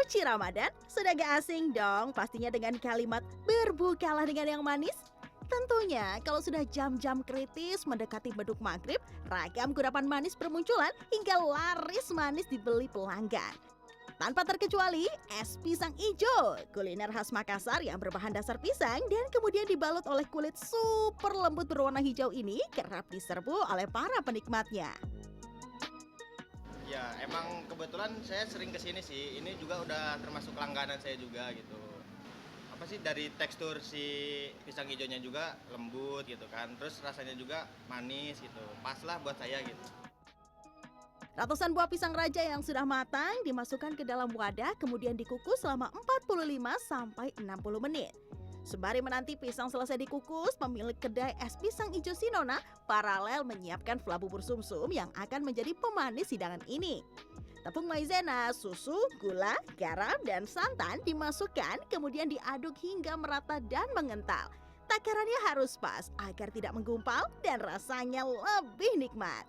suci Ramadan, sudah gak asing dong pastinya dengan kalimat berbukalah dengan yang manis. Tentunya kalau sudah jam-jam kritis mendekati beduk maghrib, ragam kudapan manis bermunculan hingga laris manis dibeli pelanggan. Tanpa terkecuali es pisang ijo, kuliner khas Makassar yang berbahan dasar pisang dan kemudian dibalut oleh kulit super lembut berwarna hijau ini kerap diserbu oleh para penikmatnya. Ya, emang kebetulan saya sering kesini sih. Ini juga udah termasuk langganan saya juga gitu. Apa sih dari tekstur si pisang hijaunya juga lembut gitu kan. Terus rasanya juga manis gitu. Pas lah buat saya gitu. Ratusan buah pisang raja yang sudah matang dimasukkan ke dalam wadah kemudian dikukus selama 45 sampai 60 menit. Sembari menanti pisang selesai dikukus, pemilik kedai es pisang ijo Sinona paralel menyiapkan fla bubur sumsum yang akan menjadi pemanis hidangan ini. Tepung maizena, susu, gula, garam, dan santan dimasukkan kemudian diaduk hingga merata dan mengental. Takarannya harus pas agar tidak menggumpal dan rasanya lebih nikmat.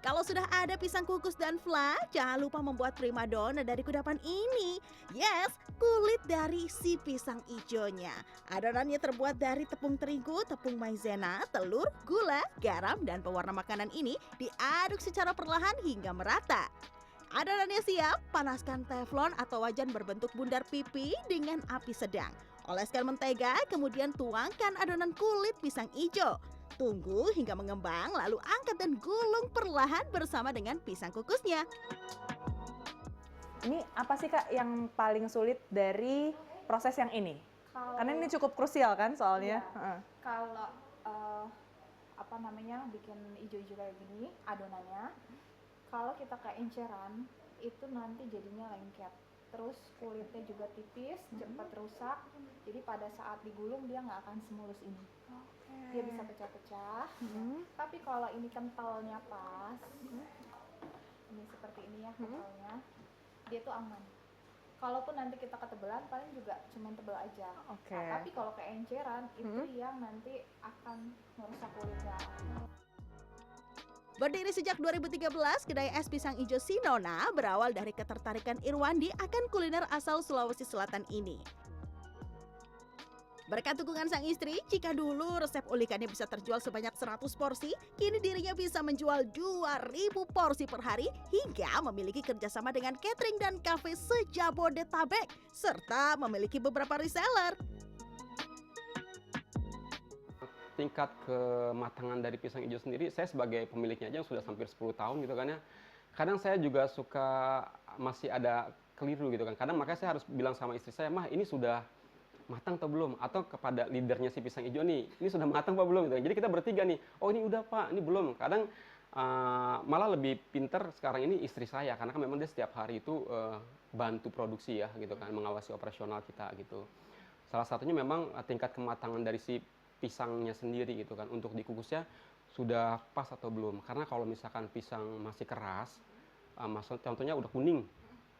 Kalau sudah ada pisang kukus dan fla, jangan lupa membuat primadona dari kudapan ini. Yes, kulit dari si pisang ijonya. Adonannya terbuat dari tepung terigu, tepung maizena, telur, gula, garam, dan pewarna makanan ini diaduk secara perlahan hingga merata. Adonannya siap, panaskan teflon atau wajan berbentuk bundar pipi dengan api sedang. Oleskan mentega, kemudian tuangkan adonan kulit pisang ijo. Tunggu hingga mengembang, lalu angkat dan gulung perlahan bersama dengan pisang kukusnya. Ini apa sih Kak yang paling sulit dari proses yang ini? Karena ini cukup krusial kan soalnya. Iya. Kalau bikin ijo-ijo kayak gini adonannya, kalau kita kayak enceran itu nanti jadinya lengket. Terus kulitnya juga tipis, cepat rusak. Jadi pada saat digulung dia nggak akan semulus ini. Dia bisa pecah-pecah. Tapi kalau ini kentalnya pas, ini seperti ini ya kentalnya, dia tuh aman. Kalaupun nanti kita ketebelan, paling juga cuma tebel aja. Nah, tapi kalau keenceran itu yang nanti akan merusak kulitnya. Berdiri sejak 2013, kedai es pisang ijo Sinona berawal dari ketertarikan Irwandi akan kuliner asal Sulawesi Selatan ini. Berkat dukungan sang istri, jika dulu resep ulikannya bisa terjual sebanyak 100 porsi, kini dirinya bisa menjual 2.000 porsi per hari hingga memiliki kerjasama dengan catering dan kafe se-Jabodetabek, serta memiliki beberapa reseller. Tingkat kematangan dari pisang hijau sendiri, saya sebagai pemiliknya aja sudah hampir 10 tahun gitu kan ya. Kadang saya juga suka masih ada keliru gitu kan. Kadang makanya saya harus bilang sama istri saya, "Mah, ini sudah matang atau belum?" Atau kepada leadernya si pisang hijau nih, "Ini sudah matang apa belum?" Gitu. Jadi kita bertiga nih, "Oh ini udah Pak, ini belum." Kadang malah lebih pinter sekarang ini istri saya, karena kan memang dia setiap hari itu bantu produksi ya gitu kan, mengawasi operasional kita gitu. Salah satunya memang tingkat kematangan dari si pisangnya sendiri gitu kan, untuk dikukusnya sudah pas atau belum. Karena kalau misalkan pisang masih keras, contohnya udah kuning,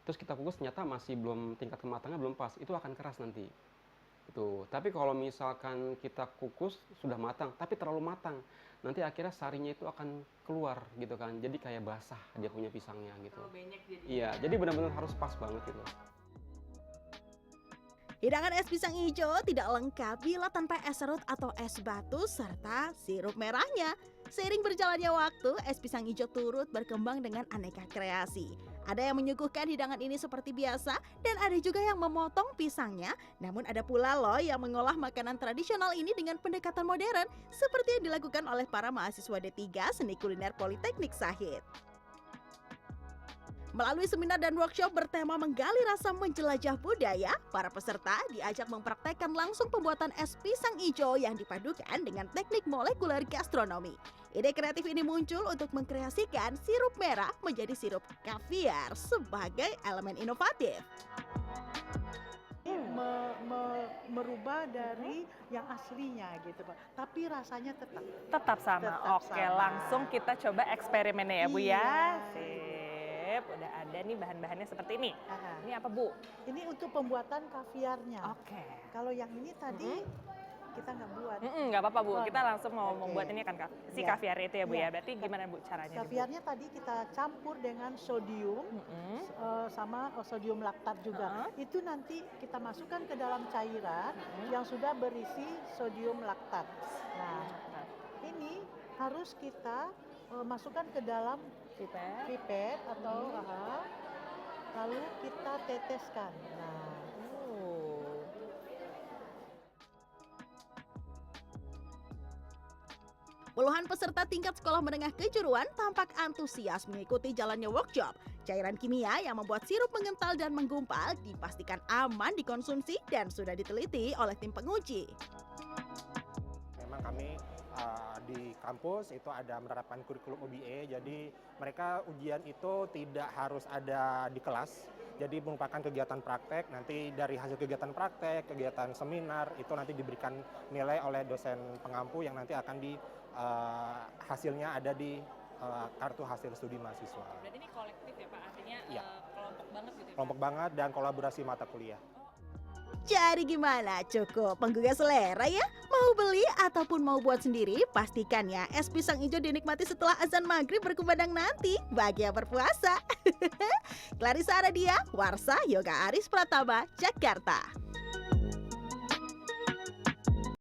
terus kita kukus ternyata masih belum, tingkat kematangannya belum pas, itu akan keras nanti. Itu. Tapi kalau misalkan kita kukus sudah matang, tapi terlalu matang, nanti akhirnya sarinya itu akan keluar gitu kan, jadi kayak basah dia punya pisangnya gitu. Iya, jadi benar-benar harus pas banget gitu. Hidangan es pisang hijau tidak lengkap bila tanpa es serut atau es batu serta sirup merahnya. Seiring berjalannya waktu, es pisang hijau turut berkembang dengan aneka kreasi. Ada yang menyuguhkan hidangan ini seperti biasa dan ada juga yang memotong pisangnya. Namun ada pula loh yang mengolah makanan tradisional ini dengan pendekatan modern seperti yang dilakukan oleh para mahasiswa D3 Seni Kuliner Politeknik Sahid. Melalui seminar dan workshop bertema menggali rasa menjelajah budaya, para peserta diajak mempraktekkan langsung pembuatan es pisang hijau yang dipadukan dengan teknik molekuler gastronomi. Ide kreatif ini muncul untuk mengkreasikan sirup merah menjadi sirup kaviar sebagai elemen inovatif. Merubah dari yang aslinya gitu Pak, tapi rasanya Tetap sama. Tetap Oke, sama. langsung kita coba eksperimennya ya Bu ya. Iya. Sip, udah ada nih bahan-bahannya seperti ini. Aha. Ini apa Bu? Ini untuk pembuatan kaviarnya. Oke. Kalau yang ini tadi kita nggak buat. Nggak apa-apa Bu, Oh, kita langsung mau oke. membuat ini kan si Iya. kaviar itu ya Bu Iya. ya. Berarti gimana Bu caranya? nih, Bu? Kaviarnya tadi kita campur dengan sodium Mm-mm. sama sodium laktat juga. Itu nanti kita masukkan ke dalam cairan yang sudah berisi sodium laktat. Nah, ini harus kita masukkan ke dalam Pipet. pipet atau lalu kita teteskan. Nah, Puluhan peserta tingkat sekolah menengah kejuruan tampak antusias mengikuti jalannya workshop. Cairan kimia yang membuat sirup mengental dan menggumpal dipastikan aman dikonsumsi dan sudah diteliti oleh tim penguji. Memang kami di kampus itu ada menerapkan kurikulum OBE, jadi mereka ujian itu tidak harus ada di kelas, jadi merupakan kegiatan praktek. Nanti dari hasil kegiatan praktek, kegiatan seminar, itu nanti diberikan nilai oleh dosen pengampu yang nanti akan hasilnya ada di kartu hasil studi mahasiswa. Berarti ini kolektif ya Pak, artinya Iya. kelompok banget gitu ya? Kelompok banget dan kolaborasi mata kuliah. Jadi gimana? Cukup menggugah selera ya? Mau beli ataupun mau buat sendiri, pastikan ya es pisang hijau dinikmati setelah azan maghrib berkumandang nanti bagi yang berpuasa. Clarissa Aradia, Warsa Yoga Aris Pratama, Jakarta.